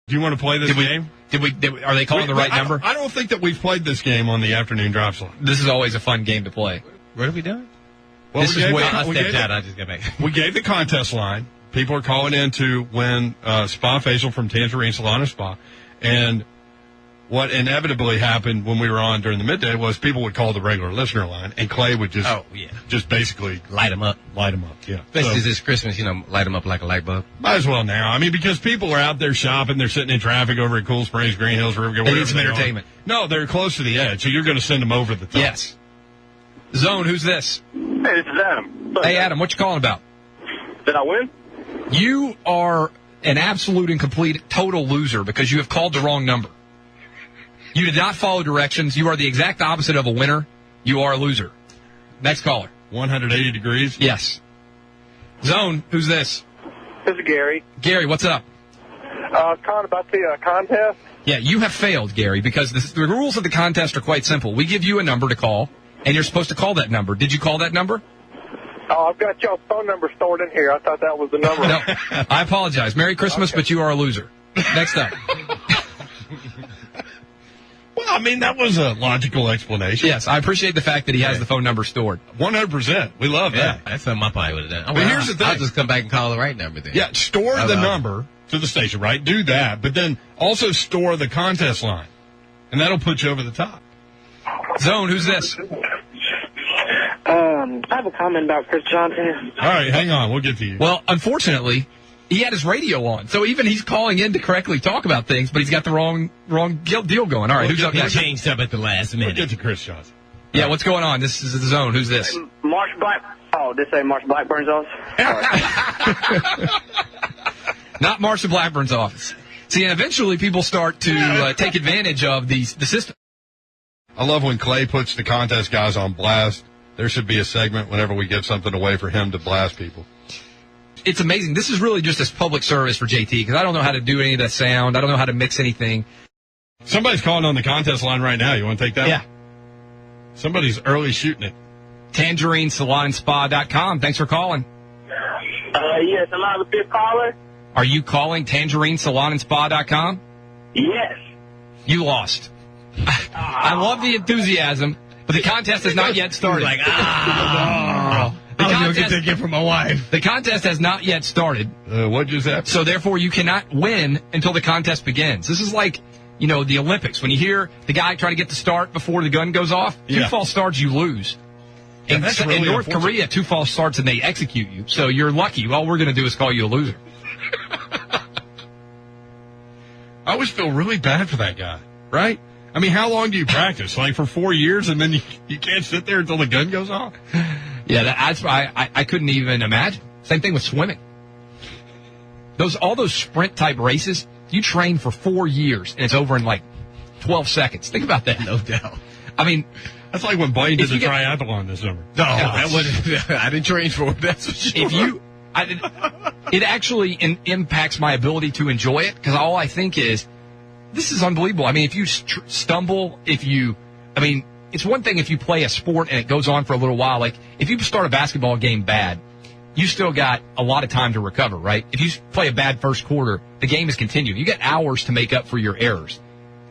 Do you want to play this game? Are they calling the right number? I don't think that we've played this game on the afternoon drive slot. This is always a fun game to play. What are we doing? Well, this is way. I stepped out. I just got back. We gave the contest line. People are calling in to win spa facial from Tangerine Salon and Spa. And what inevitably happened when we were on during the midday was people would call the regular listener line, and Clay would just basically light them up. Yeah. Especially this Christmas, light them up like a light bulb. Might as well now. I mean, because people are out there shopping, they're sitting in traffic over at Cool Springs, Green Hills, Rivergate. They need some entertainment. No, they're close to the edge, so you're going to send them over the top. Yes. Zone, who's this? Hey, this is Adam. Hey, Adam, what you calling about? Did I win? You are an absolute and complete total loser because you have called the wrong number. You did not follow directions. You are the exact opposite of a winner. You are a loser. Next caller. 180 degrees? Yes. Zone, who's this? This is Gary. Gary, what's up? Calling about the contest. Yeah, you have failed, Gary, because the rules of the contest are quite simple. We give you a number to call, and you're supposed to call that number. Did you call that number? Oh, I've got y'all's phone number stored in here. I thought that was the number. No, I apologize. Merry Christmas, but you are a loser. Next up. Well, I mean, that was a logical explanation. Yes, I appreciate the fact that he has the phone number stored. 100%. We love that. That's something I probably would have done. But here's the thing. I'll just come back and call the right number then. Yeah, store the number to the station, right? Do that, but then also store the contest line, and that'll put you over the top. Zone, who's this? I have a comment about Chris Johnson. All right, hang on. We'll get to you. Well, unfortunately, he had his radio on, so even he's calling in to correctly talk about things, but he's got the wrong deal going. All right, who's up He next? changed up at the last We'll minute. get to Chris Johnson. Yeah, what's going on? This is the Zone. Who's this? Marsh Black. Oh, this ain't Marsh Blackburn's office? Not Marsha Blackburn's office. See, and eventually people start to take advantage of the system. I love when Clay puts the contest guys on blast. There should be a segment whenever we give something away for him to blast people. It's amazing. This is really just a public service for JT because I don't know how to do any of that sound. I don't know how to mix anything. Somebody's calling on the contest line right now. You want to take that? Yeah. one? Somebody's early shooting it. TangerineSalonSpa.com. Thanks for calling. Yes, am I the fifth caller? Are you calling TangerineSalonSpa.com? Yes. You lost. I love the enthusiasm, but the contest has not yet started. Like, I was going to get that gift from my wife. The contest has not yet started. What just happened? So therefore, you cannot win until the contest begins. This is like, the Olympics. When you hear the guy trying to get the start before the gun goes off, two false starts, you lose. Yeah, in North Korea, 2 false starts and they execute you. So you're lucky. All we're going to do is call you a loser. I always feel really bad for that guy, right? I mean, how long do you practice? Like for 4 years, and then you can't sit there until the gun goes off? Yeah, that's why I couldn't even imagine. Same thing with swimming. All those sprint type races, you train for 4 years and it's over in like 12 seconds. Think about that. No doubt. I mean, that's like when Blaine did the triathlon this summer. No, that wasn't. I didn't train for it. That's for sure. It actually impacts my ability to enjoy it because all I think is, this is unbelievable. I mean, if you stumble, it's one thing if you play a sport and it goes on for a little while. Like, if you start a basketball game bad, you still got a lot of time to recover, right? If you play a bad first quarter, the game is continuing. You get hours to make up for your errors.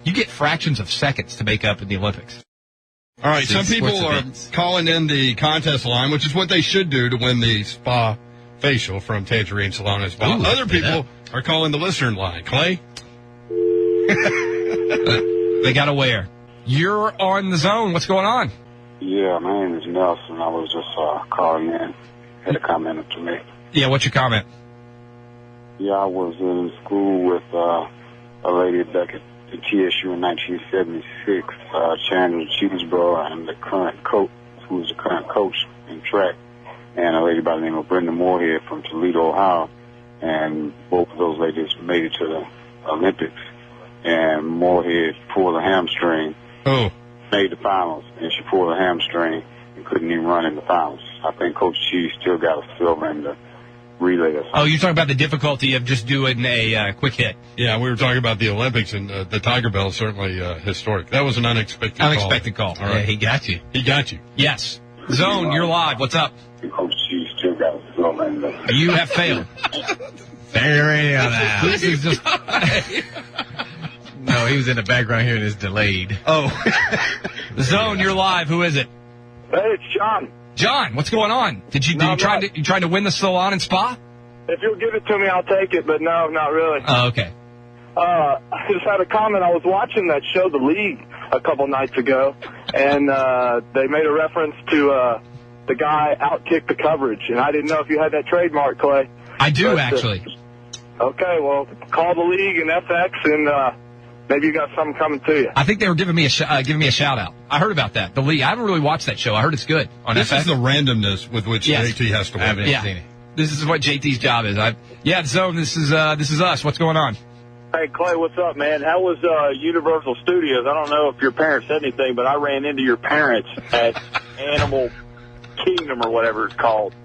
You get fractions of seconds to make up in the Olympics. All right, some people are calling in the contest line, which is what they should do to win the spa facial from Tangerine Salon and Spa. Other people are calling the listener line. Clay? They got aware. You're on the Zone. What's going on? Yeah, my name is Nelson. I was just calling in. Had a comment to make. Yeah, what's your comment? Yeah, I was in school with a lady back at the TSU in 1976, Chandler Cheeseborough, and the current coach, who was the current coach in track, and a lady by the name of Brenda Moorhead from Toledo, Ohio. And both of those ladies made it to the Olympics. And Moorhead pulled a hamstring. Oh. Made the finals, and she pulled a hamstring and couldn't even run in the finals. I think Coach Cheese still got a silver in the relay or something. Oh, you're talking about the difficulty of just doing a quick hit. Yeah, we were talking about the Olympics, and the Tiger Bell is certainly historic. That was an unexpected call. Call. All right. Yeah, he got you. He got you. Yes. Zone, you're live. What's up? Coach Cheese still got a silver in the... You have failed. Turn your radio down. This is just. No, he was in the background here and it's delayed. Oh. The Zone, you're live. Who is it? Hey, it's John. John, what's going on? Did you trying to win the salon and spa? If you'll give it to me, I'll take it, but no, not really. Oh, okay. I just had a comment. I was watching that show, The League, a couple nights ago, and they made a reference to the guy outkicked the coverage, and I didn't know if you had that trademark, Clay. I do, actually. Okay, well, call The League and FX, and maybe you got something coming to you. I think they were giving me a shout out. I heard about that. The League. I haven't really watched that show. I heard it's good on This FX. is the randomness with which JT has to win. Yeah. This is what JT's job is. Zone, this is us. What's going on? Hey, Clay, what's up, man? How was Universal Studios? I don't know if your parents said anything, but I ran into your parents at Animal Kingdom or whatever it's called.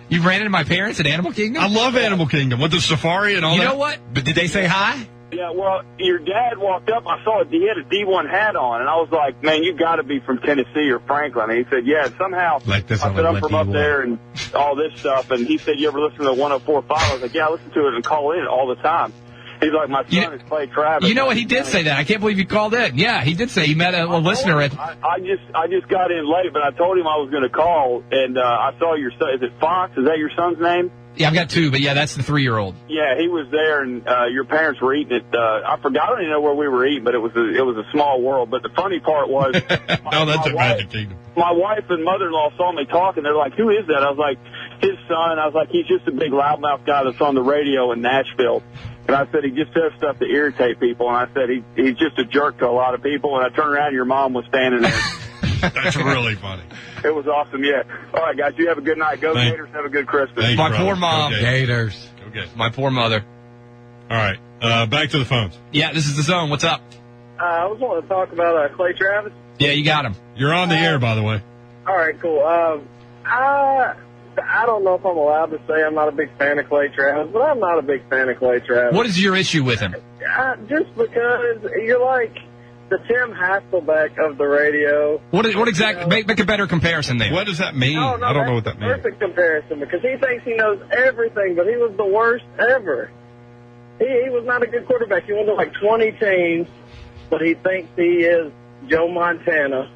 You ran into my parents at Animal Kingdom? I love Animal Kingdom with the safari and all that. You know what? But did they say hi? Yeah, well, your dad walked up. I saw he had a D1 hat on, and I was like, man, you got to be from Tennessee or Franklin. And he said, yeah, somehow. Like this I said, I'm from up there and all this stuff. And he said, you ever listen to 104.5? I was like, yeah, I listen to it and call in all the time. He's like, my son is Clay Travis. You know what? He did say that. I can't believe you called in. Yeah, he did say he met a listener at. I just got in late, but I told him I was going to call, and I saw your son. Is it Fox? Is that your son's name? Yeah, I've got two, but yeah, that's the 3-year-old. Yeah, he was there, and your parents were eating it. I forgot. I don't even know where we were eating, but it was a small world. But the funny part was, no, that's a Magic Kingdom. My wife and mother-in-law saw me talking. They're like, "Who is that?" I was like, "His son." I was like, "He's just a big loudmouth guy that's on the radio in Nashville." And I said, he just says stuff to irritate people. And I said, he's just a jerk to a lot of people. And I turned around, and your mom was standing there. That's really funny. It was awesome, yeah. All right, guys, you have a good night. Go Gators. Have a good Christmas. My poor mom. Gators. Okay. My poor mother. All right. Back to the phones. Yeah, this is the Zone. What's up? I was wanting to talk about Clay Travis. Yeah, you got him. You're on the air, by the way. All right, cool. I don't know if I'm allowed to say I'm not a big fan of Clay Travis, but I'm not a big fan of Clay Travis. What is your issue with him? Just because you're like the Tim Hasselbeck of the radio. What exactly? Make a better comparison there. What does that mean? No, I don't know what that means. Perfect comparison, because he thinks he knows everything, but he was the worst ever. He was not a good quarterback. He went to like 20 teams, but he thinks he is Joe Montana.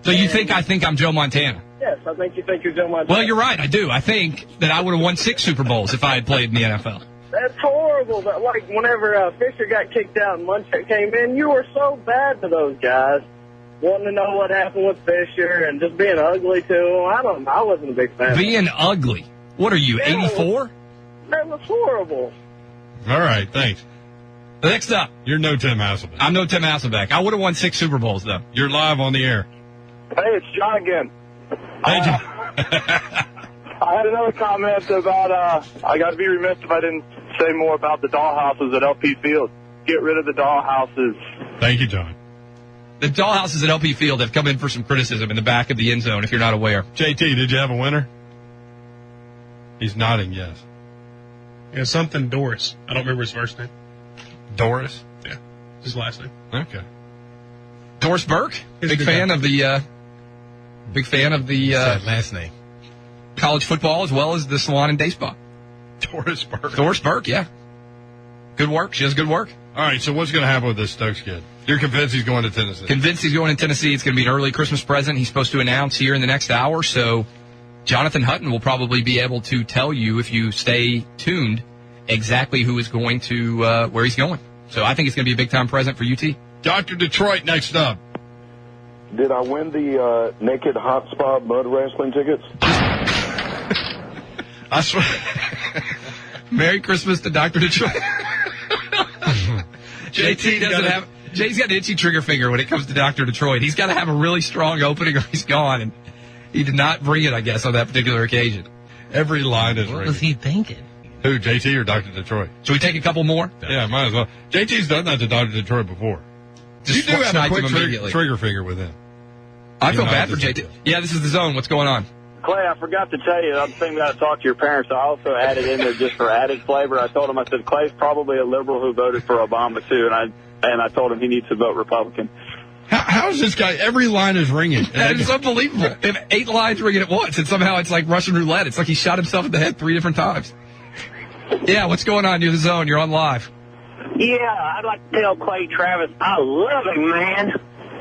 So you think I think I'm Joe Montana? Yes, I think you think you're Joe Montana. Well, you're right. I do. I think that I would have won 6 Super Bowls if I had played in the NFL. That's horrible. But like whenever Fisher got kicked out and Munchak came in, you were so bad to those guys, wanting to know what happened with Fisher and just being ugly to him. I wasn't a big fan. Being ugly? What are you, 84? That was horrible. All right, thanks. Next up. You're no Tim Hasselbeck. I'm no Tim Hasselbeck. I would have won 6 Super Bowls, though. You're live on the air. Hey, it's John again. Hey, John. I had another comment about, I got to be remiss if I didn't say more about the dollhouses at LP Field. Get rid of the dollhouses. Thank you, John. The dollhouses at LP Field have come in for some criticism in the back of the end zone, if you're not aware. JT, did you have a winner? He's nodding yes. Yeah, something Doris. I don't remember his first name. Doris? Yeah, his last name. Okay. Doris Burke? Big fan of the last name. College football as well as the salon and day spa. Doris Burke. Doris Burke, yeah. Good work. She does good work. All right, so what's going to happen with this Stokes kid? You're convinced he's going to Tennessee? Convinced he's going to Tennessee. It's going to be an early Christmas present. He's supposed to announce here in the next hour, so Jonathan Hutton will probably be able to tell you, if you stay tuned, exactly who is going to where he's going. So I think it's going to be a big-time present for UT. Dr. Detroit next up. Did I win the Naked Hot Spot Mud Wrestling tickets? I swear. Merry Christmas to Dr. Detroit. JT doesn't have... Jay's got an itchy trigger finger when it comes to Dr. Detroit. He's got to have a really strong opening or he's gone. And he did not bring it, I guess, on that particular occasion. Every line is What was he thinking? Who, JT or Dr. Detroit? Should we take a couple more? Yeah, might as well. JT's done that to Dr. Detroit before. Just you do have a sniped quick him immediately. trigger finger with him. I feel You know, bad for just- JT. Yeah, this is the Zone. What's going on? Clay, I forgot to tell you, I'm saying we got to talk to your parents. I also added in there just for added flavor. I told him, I said, Clay's probably a liberal who voted for Obama, too. And I told him he needs to vote Republican. How is this guy? Every line is ringing. That is unbelievable. They have 8 lines ringing at once, and somehow it's like Russian roulette. It's like he shot himself in the head 3 different times. Yeah, what's going on? You're the Zone. You're on live. Yeah, I'd like to tell Clay Travis I love him, man.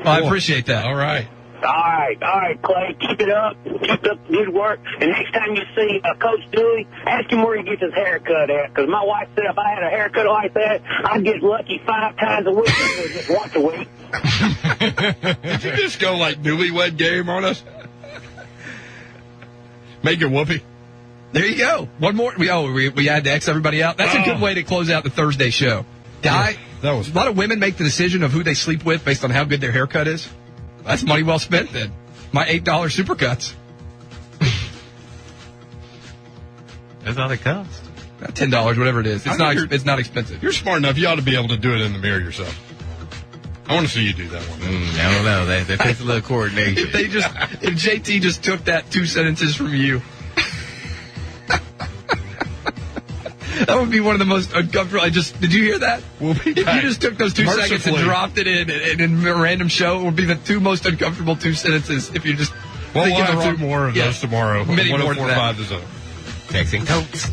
Well, I appreciate that. All right. All right, Clay, keep it up. Keep up the good work. And next time you see Coach Dewey, ask him where he gets his haircut at. Because my wife said if I had a haircut like that, I'd get lucky 5 times a week instead of just once a week. Did you just go like newlywed game on us? Make it whoopee. There you go. One more. We had to X everybody out. That's a good way to close out the Thursday show. Guy, that was a lot of women make the decision of who they sleep with based on how good their haircut is. That's money well spent then. My $8 supercuts. That's all it costs. $10, whatever it is. It's not expensive. You're smart enough. You ought to be able to do it in the mirror yourself. I want to see you do that one. I don't know. That takes a little coordination. If JT just took that 2 sentences from you. That would be one of the most uncomfortable. Did you hear that? If you just took those 2 seconds and dropped it in a random show, it would be the 2 most uncomfortable 2 sentences if you just. Well, we'll have 2 more of those tomorrow. Many more than that. 104.5 The Zone. Texting Cokes.